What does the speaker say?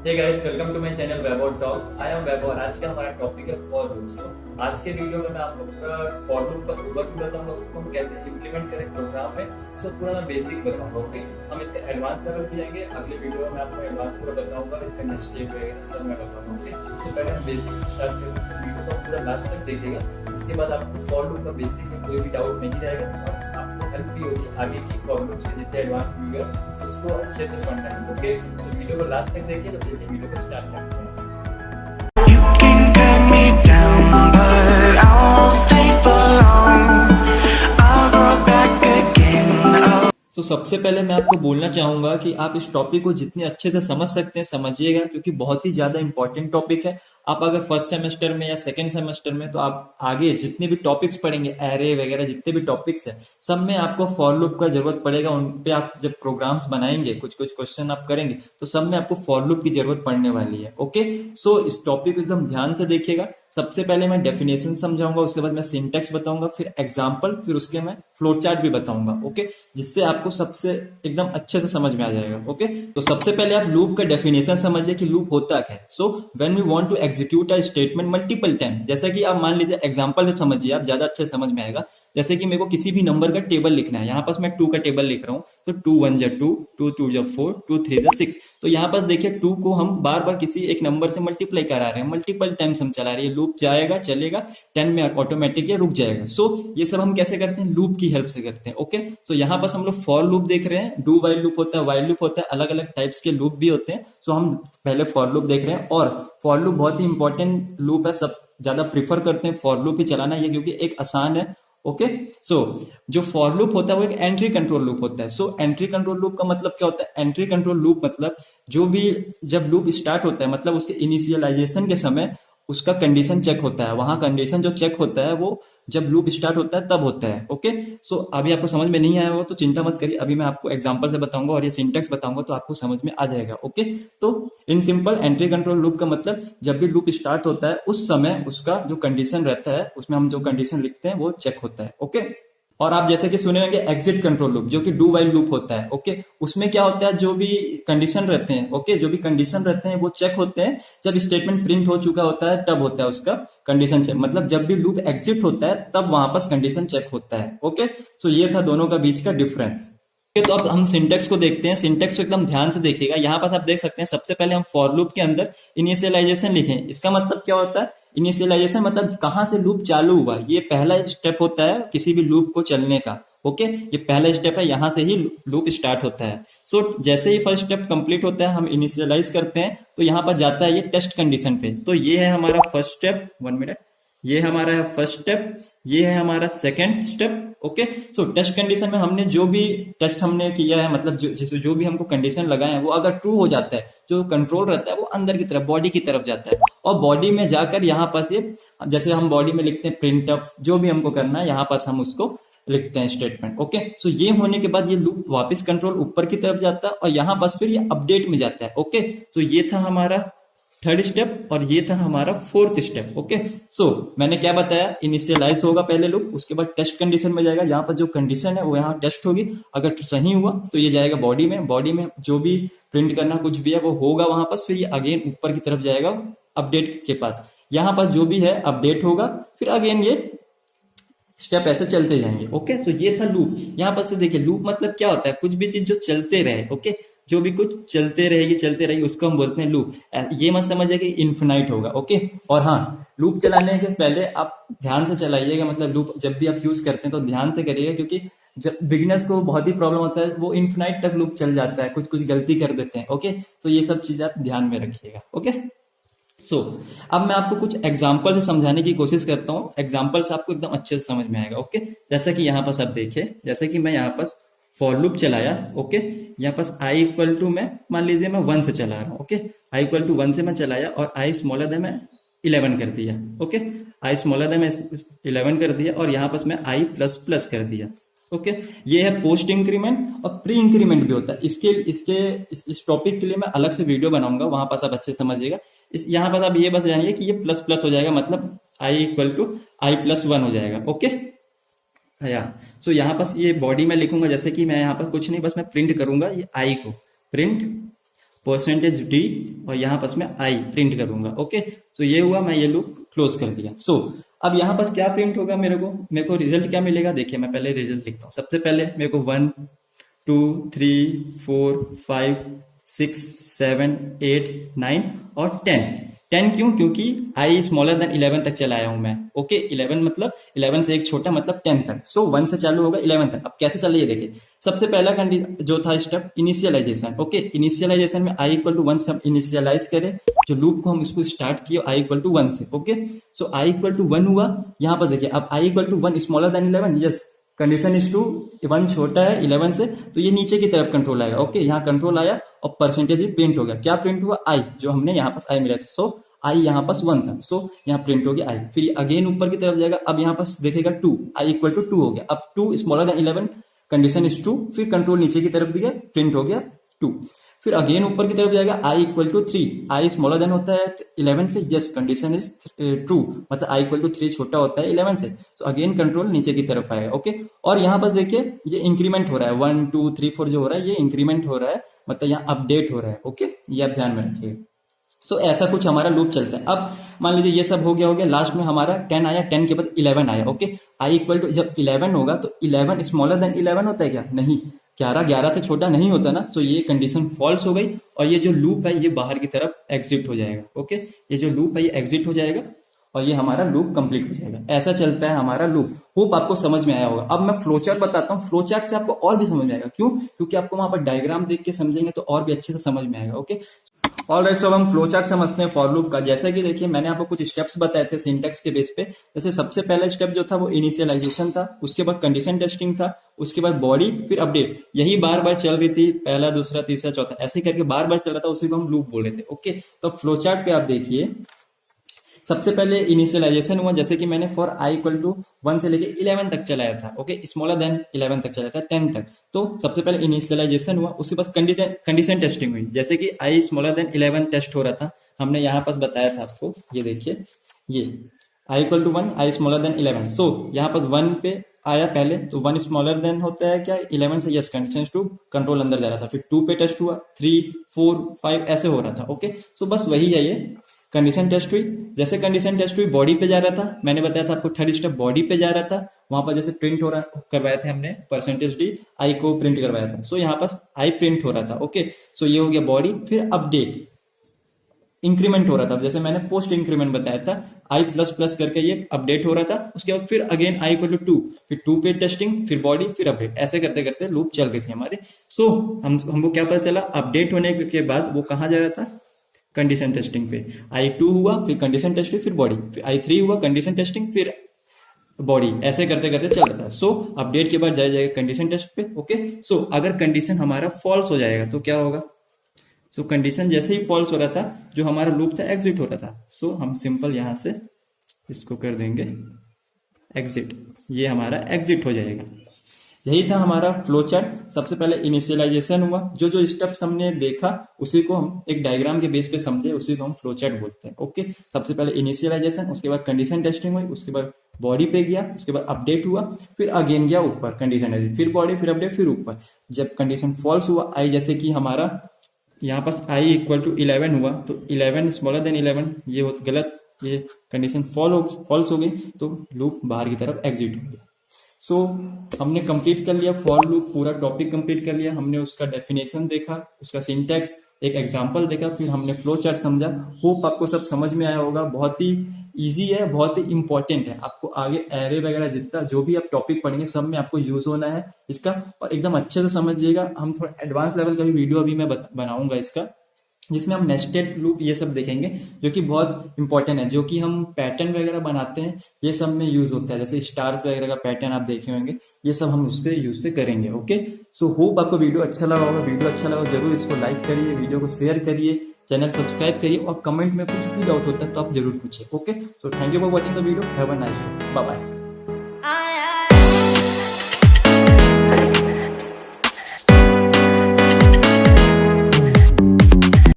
Hey guys, welcome to my channel Vaibhav talks. I am Vaibhav और आज का हमारा टॉपिक है फॉर लूप्स। आज के वीडियो में मैं आपको पूरा फॉर लूप का ओवरव्यू बताऊंगा, उसको हम कैसे इंप्लीमेंट करें प्रोग्राम में, उसको पूरा मैं बेसिक बताऊंगा। ओके, हम इसके एडवांस लेवल पे जाएंगे। अगले वीडियो में मैं आपको एडवांस पूरा बताऊंगा, इसका नेक्स्ट स्टेप वगैरह सब मैं बताऊंगा। ओके, तो पहले हम बेसिक से स्टार्ट करते हैं। वीडियो को पूरा लास्ट तक देखिएगा, इसके बाद आपको फॉर लूप का बेसिक में कोई भी डाउट नहीं रहेगा और आपको हेल्प भी होगी आगे की फॉर लूप से जितने एडवांस वीडियो उसको अच्छे से पढ़ना है। ओके, तो वीडियो को लास्ट तक देखिए। तो चलिए वीडियो को स्टार्ट करते हैं। You can cut me down, but I won't stay for long. I'll grow back again. तो सबसे पहले मैं आपको बोलना चाहूंगा कि आप इस टॉपिक को जितने अच्छे से समझ सकते हैं समझिएगा, क्योंकि बहुत ही ज्यादा इंपॉर्टेंट टॉपिक है। आप अगर फर्स्ट सेमेस्टर में या सेकंड सेमेस्टर में, तो आप आगे जितने भी टॉपिक्स पढ़ेंगे, एरे वगैरह जितने भी टॉपिक्स हैं, सब में आपको फॉर लूप का जरूरत पड़ेगा। उन पे आप जब प्रोग्राम्स बनाएंगे, कुछ कुछ क्वेश्चन आप करेंगे, तो सब में आपको फॉर लूप की जरूरत पड़ने वाली है। ओके, सो इस टॉपिक को एकदम ध्यान से देखिएगा। सबसे पहले मैं डेफिनेशन समझाऊंगा, उसके बाद मैं सिंटैक्स बताऊंगा, फिर एग्जाम्पल, फिर उसके मैं फ्लो चार्ट भी बताऊंगा। ओके, जिससे आपको सबसे एकदम अच्छे से समझ में आ जाएगा। ओके, तो सबसे पहले आप लूप का डेफिनेशन समझिए कि लूप होता क्या है। So when we want to execute a statement multiple time, जैसा कि आप मान लीजिए एग्जांपल से समझिए, आप ज्यादा अच्छे से समझ में आएगा। जैसे कि मेरे को किसी भी नंबर का टेबल लिखना है, यहाँ पास मैं 2 का टेबल लिख रहा हूँ, तो 2 1 जा 2, 2 2 जा 4, 2 3 जा 6। तो यहाँ पास देखिए 2 को हम बार बार किसी एक नंबर से मल्टीप्लाई करा रहे हैं, मल्टीपल टाइम्स हम चला रहे हैं। लूप जाएगा, चलेगा, 10 में ऑटोमेटिक रुक जाएगा। सो ये सब हम कैसे करते हैं? लूप की हेल्प से करते हैं। ओके, सो यहाँ पास हम लोग फॉर लूप देख रहे हैं, डू वाइल लूप होता है, वाइल लूप होता है, अलग अलग टाइप्स के लूप भी होते हैं। सो हम पहले फॉर लूप देख रहे हैं, और फॉर लूप बहुत ही इंपॉर्टेंट लूप है। सब ज्यादा प्रीफर करते हैं फॉर लूप ही चलाना, ये क्योंकि एक आसान है। ओके, सो जो फॉर लूप होता है वो एक एंट्री कंट्रोल लूप होता है। सो एंट्री कंट्रोल लूप का मतलब क्या होता है? एंट्री कंट्रोल लूप मतलब जो भी जब लूप स्टार्ट होता है, मतलब उसके इनिशियलाइजेशन के समय उसका कंडीशन चेक होता है। वहां कंडीशन जो चेक होता है वो जब लूप स्टार्ट होता है तब होता है। ओके, सो अभी आपको समझ में नहीं आया हो तो चिंता मत करिए, अभी मैं आपको एग्जांपल से बताऊंगा और ये सिंटैक्स बताऊंगा तो आपको समझ में आ जाएगा। ओके, तो in simple entry control loop का मतलब जब भी लूप स्टार्ट होता है उस समय उसका जो कंडीशन रहता है, उसमें हम जो कंडीशन लिखते हैं वो चेक होता है। ओके, और आप जैसे कि सुने होंगे एग्जिट कंट्रोल लूप, जो कि डू वाइल लूप होता है। ओके, उसमें क्या होता है? जो भी कंडीशन रहते हैं, ओके, जो भी कंडीशन रहते हैं वो चेक होते हैं जब स्टेटमेंट प्रिंट हो चुका होता है, तब होता है उसका कंडीशन चेक। मतलब जब भी लूप एग्जिट होता है तब वहां पास कंडीशन चेक होता है। ओके, सो ये था दोनों का बीच का डिफरेंस। तो अब हम सिंटेक्स को देखते हैं। सिंटेक्स को एकदम ध्यान से देखिएगा। यहाँ पास आप देख सकते हैं, सबसे पहले हम फॉर लूप के अंदर इनिशियलाइजेशन लिखें। इसका मतलब क्या होता है? इनिशियलाइजेशन मतलब कहां से लूप चालू हुआ, ये पहला स्टेप होता है किसी भी लूप को चलने का। ओके, ये पहला स्टेप है, यहां से ही लूप स्टार्ट होता है। सो जैसे ही फर्स्ट स्टेप कंप्लीट होता है, हम इनिशियलाइज करते हैं, तो यहाँ पर जाता है ये टेस्ट कंडीशन पे। तो ये है हमारा फर्स्ट स्टेप, 1 मिनट, ये हमारा है फर्स्ट स्टेप, ये है हमारा सेकंड स्टेप। ओके, सो टेस्ट कंडीशन में हमने जो भी टेस्ट हमने किया है, मतलब जो भी हमको कंडीशन लगाए हैं, वो अगर ट्रू हो जाता है, जो कंट्रोल रहता है वो अंदर की तरफ, बॉडी की तरफ जाता है, और बॉडी में जाकर यहाँ पास ये, जैसे हम बॉडी में लिखते हैं प्रिंट ऑफ, जो भी हमको करना है यहाँ पास हम उसको लिखते हैं स्टेटमेंट। ओके, सो ये होने के बाद ये लूप वापस कंट्रोल ऊपर की तरफ जाता है, और यहाँ पास फिर ये अपडेट में जाता है। ओके, सो ये था हमारा थर्ड स्टेप और ये था हमारा फोर्थ स्टेप। ओके, सो मैंने क्या बताया? इनिशियलाइज होगा पहले लूप, उसके बाद टेस्ट कंडीशन में जाएगा। यहाँ पर जो कंडीशन है वो यहाँ टेस्ट होगी, अगर सही हुआ तो ये जाएगा बॉडी में, बॉडी में जो भी प्रिंट करना कुछ भी है वो होगा वहां पास, फिर ये अगेन ऊपर की तरफ जाएगा अपडेट के पास। यहाँ पर जो भी है अपडेट होगा, फिर अगेन ये स्टेप ऐसे चलते जाएंगे। ओके, तो ये था लूप। यहाँ पर से देखिए लूप मतलब क्या होता है? कुछ भी चीज जो चलते रहे। ओके, जो भी कुछ चलते रहेगी उसको हम बोलते हैं लूप। ये मत समझिए कि इन्फिनाइट होगा। ओके, और हाँ, लूप चलाने के पहले आप ध्यान से चलाइएगा, मतलब लूप जब भी आप यूज करते हैं तो ध्यान से करिएगा, क्योंकि जब बिगिनर्स को बहुत ही प्रॉब्लम होता है, वो इन्फिनाइट तक लूप चल जाता है, कुछ कुछ गलती कर देते हैं। ओके, सो ये सब चीज आप ध्यान में रखिएगा। ओके, सो अब मैं आपको कुछ एग्जाम्पल से समझाने की कोशिश करता हूँ। एग्जाम्पल से आपको एकदम अच्छे से समझ में आएगा। ओके, जैसा कि यहाँ पास आप देखिए, जैसे कि मैं यहाँ पास फॉर लूप चलाया। ओके, यहाँ पास आई इक्वल टू, मैं मान लीजिए मैं 1 से चला रहा हूँ। ओके, आई इक्वल टू 1 से मैं चलाया, और आई स्मॉलर देन मैं 11 कर दिया। ओके, आई स्मॉलर देन मैं 11 कर दिया, और यहाँ पास मैं आई प्लस प्लस कर दिया। ओके, ये है पोस्ट इंक्रीमेंट, और प्री इंक्रीमेंट भी होता है। इस टॉपिक के लिए मैं अलग से वीडियो बनाऊंगा, वहां पास आप अच्छे समझिएगा। यहाँ पास आप ये बस जानिए कि ये प्लस प्लस हो जाएगा, मतलब आई इक्वल टू आई प्लस 1 हो जाएगा। ओके, या सो यहाँ पास ये बॉडी में लिखूंगा, जैसे कि मैं यहाँ पर कुछ नहीं, बस मैं प्रिंट करूंगा ये आई को, प्रिंट परसेंटेज डी और यहाँ पास मैं आई प्रिंट करूंगा। ओके, सो ये हुआ, मैं ये लूप क्लोज कर दिया। सो अब यहाँ पास क्या प्रिंट होगा, मेरे को रिजल्ट क्या मिलेगा। देखिए मैं पहले रिजल्ट लिखता हूँ। सबसे पहले मेरे को 1 2 3 4 5 6 7 8 9 और 10 क्यों, क्योंकि आई स्मॉलर देन 11 तक चला आया हूं मैं। ओके, 11 मतलब 11 से एक छोटा मतलब 10 तक। सो 1 से चालू होगा 11 तक। अब कैसे चले ये देखिए। सबसे पहला जो था स्टेप इनिशियलाइजेशन। ओके, इनिशियलाइजेशन में आई इक्वल टू 1 से हम इनिशियलाइज करें जो लूप को हम इसको स्टार्ट किए आई इक्वल टू 1 से। Okay, so I equal to 1 हुआ। यहाँ पर देखिए अब I equal to 1 smaller than 11, yes condition is two 1 छोटा है 11 से, तो ये नीचे की तरफ कंट्रोल आएगा। ओके, यहाँ कंट्रोल आया और परसेंटेज भी प्रिंट हो गया। क्या प्रिंट हुआ, आई, जो हमने यहाँ पास आई मिला था। सो आई यहाँ पास 1 था, सो यहाँ प्रिंट हो गया आई। फिर अगेन ऊपर की तरफ जाएगा। अब यहाँ पास देखेगा 2, आई इक्वल टू 2 हो गया। अब 2 स्मॉलर देन 11, कंडीशन इज 2, फिर कंट्रोल नीचे की तरफ दिया, प्रिंट हो गया 2। फिर अगेन ऊपर की तरफ जाएगा, i equal to 3, i smaller than होता है 11 से, यस कंडीशन इज ट्रू, मतलब आई इक्वल टू 3 छोटा होता है 11 से। तो अगेन कंट्रोल नीचे की तरफ आएगा। ओके, और यहाँ पास देखिए ये इंक्रीमेंट हो रहा है, 1 2 3 4 जो हो रहा है ये इंक्रीमेंट हो रहा है, मतलब यहाँ अपडेट हो रहा है। ओके, ये आप ध्यान में रखिएगा। सो ऐसा कुछ हमारा लूप चलता है। अब मान लीजिए ये सब हो गया, लास्ट में हमारा 10 आया, 10 के बाद 11 आया। ओके, आई इक्वल टू जब 11 होगा तो 11 स्मॉलर देन 11 होता है क्या, नहीं, 11 से छोटा नहीं होता ना। सो ये कंडीशन फॉल्स हो गई और ये जो लूप है ये बाहर की तरफ एग्जिट हो जाएगा। ओके, ये जो लूप है ये एग्जिट हो जाएगा और ये हमारा लूप कंप्लीट हो जाएगा। ऐसा चलता है हमारा लूप। होप आपको समझ में आया होगा। अब मैं फ्लो चार्ट बताता हूँ, फ्लो चार्ट से आपको और भी समझ में आएगा। क्यों, क्योंकि आपको वहां पर डायग्राम देख के समझेंगे तो और भी अच्छे से समझ में आएगा। ओके, ऑलराइट, सो हम फ्लो चार्ट समझते हैं फॉर लूप का। जैसा कि देखिए मैंने आपको कुछ स्टेप्स बताए थे सिंटेक्स के बेस पे। जैसे सबसे पहला स्टेप जो था वो इनिशियलाइजेशन था, उसके बाद कंडीशन टेस्टिंग था, उसके बाद बॉडी, फिर अपडेट। यही बार बार चल रही थी, पहला दूसरा तीसरा चौथा ऐसे करके बार बार चल रहा था, उसी को हम लूप बोल रहे थे। ओके, तो फ्लो चार्ट पे आप देखिए सबसे पहले इनिशियलाइजेशन हुआ, जैसे कि मैंने फॉर आई इक्वल टू 1 से लेके 11 तक चलाया था। ओके, स्मॉलर देन 11 तक चलाया था, 10 तक। तो सबसे पहले इनिशियलाइजेशन हुआ, उसके बाद कंडीशन टेस्टिंग हुई। जैसे कि आई स्मॉलर देन 11 टेस्ट हो रहा था, हमने यहाँ पास बताया था आपको, ये देखिए, ये i equal to 1, i smaller than 11। So यहाँ पास 1 पे आया पहले, तो 1 स्मॉलर देन होता है क्या 11 से, यस कंडीशन टू कंट्रोल अंदर जा रहा था। फिर 2 पे टेस्ट हुआ, 3 4 5 ऐसे हो रहा था। ओके, सो बस वही है, ये कंडीशन टेस्ट हुई। जैसे कंडीशन टेस्ट हुई बॉडी पे जा रहा था, मैंने बताया था आपको थर्ड स्टेप बॉडी पे जा रहा था। वहां पर जैसे प्रिंट हो रहा करवाए थे हमने परसेंटेज डी, आई को प्रिंट करवाया था। सो यहाँ पास आई प्रिंट हो रहा था। ओके, सो ये हो गया बॉडी। फिर अपडेट, इंक्रीमेंट हो रहा था, जैसे मैंने पोस्ट इंक्रीमेंट बताया था, आई प्लस प्लस करके ये अपडेट हो रहा था। उसके बाद फिर अगेन आई इक्वल टू 2, फिर 2 पे टेस्टिंग, फिर बॉडी, फिर अपडेट, ऐसे करते करते लूप चल रही थी हमारे। सो हमको क्या पता चला, अपडेट होने के बाद वो कहाँ जा रहा था, कंडीशन टेस्टिंग पे। i2 हुआ, फिर कंडीशन टेस्टिंग, फिर बॉडी, फिर i3 हुआ, कंडीशन टेस्टिंग, फिर बॉडी, ऐसे करते करते चल रहा था। सो अपडेट के बाद जाएगा कंडीशन टेस्ट पे। ओके, सो अगर कंडीशन हमारा फॉल्स हो जाएगा तो क्या होगा। सो कंडीशन जैसे ही फॉल्स हो रहा था, जो हमारा लूप था एग्जिट हो रहा था। सो हम सिंपल यहां से इसको कर देंगे एग्जिट, ये हमारा एग्जिट हो जाएगा। यही था हमारा फ्लो चार्ट। सबसे पहले इनिशियलाइजेशन हुआ, जो जो स्टेप्स हमने देखा उसी को हम एक डायग्राम के बेस पे समझे, उसी को हम फ्लो चार्ट बोलते हैं। ओके, सबसे पहले इनिशियलाइजेशन, उसके बाद कंडीशन टेस्टिंग हुई, उसके बाद बॉडी पे गया, उसके बाद अपडेट हुआ, फिर अगेन गया ऊपर कंडीशन टेस्टिंग, फिर बॉडी, फिर अपडेट, फिर ऊपर। जब कंडीशन फॉल्स हुआ, आई जैसे कि हमारा यहाँ पास आई इक्वल टू 11 हुआ, तो 11 स्मॉलर देन 11, ये हो गलत, ये कंडीशन फॉल्स हो गई, तो लूप बाहर की तरफ एग्जिट हो गया। सो हमने कंप्लीट कर लिया फॉर लूप, पूरा टॉपिक कंप्लीट कर लिया। हमने उसका डेफिनेशन देखा, उसका सिंटैक्स, एक एग्जांपल देखा, फिर हमने फ्लो चार्ट समझा। होप आपको सब समझ में आया होगा। बहुत ही इजी है, बहुत ही इंपॉर्टेंट है। आपको आगे एरे वगैरह जितना जो भी आप टॉपिक पढ़ेंगे सब में आपको यूज होना है इसका, और एकदम अच्छे से समझिएगा। हम थोड़ा एडवांस लेवल का भी वीडियो अभी मैं बनाऊंगा इसका, जिसमें हम नेस्टेड लूप ये सब देखेंगे, जो कि बहुत इंपॉर्टेंट है, जो कि हम पैटर्न वगैरह बनाते हैं ये सब में यूज होता है। जैसे स्टार्स वगैरह का पैटर्न आप देखे होंगे, ये सब हम उससे यूज से करेंगे। ओके, सो होप आपको वीडियो अच्छा लगा होगा। वीडियो अच्छा लगा जरूर इसको लाइक करिए, वीडियो को शेयर करिए, चैनल सब्सक्राइब करिए, और कमेंट में कुछ भी डाउट होता है तो आप जरूर पूछिए। Okay, so thank you for watching the video, have a nice day, bye bye.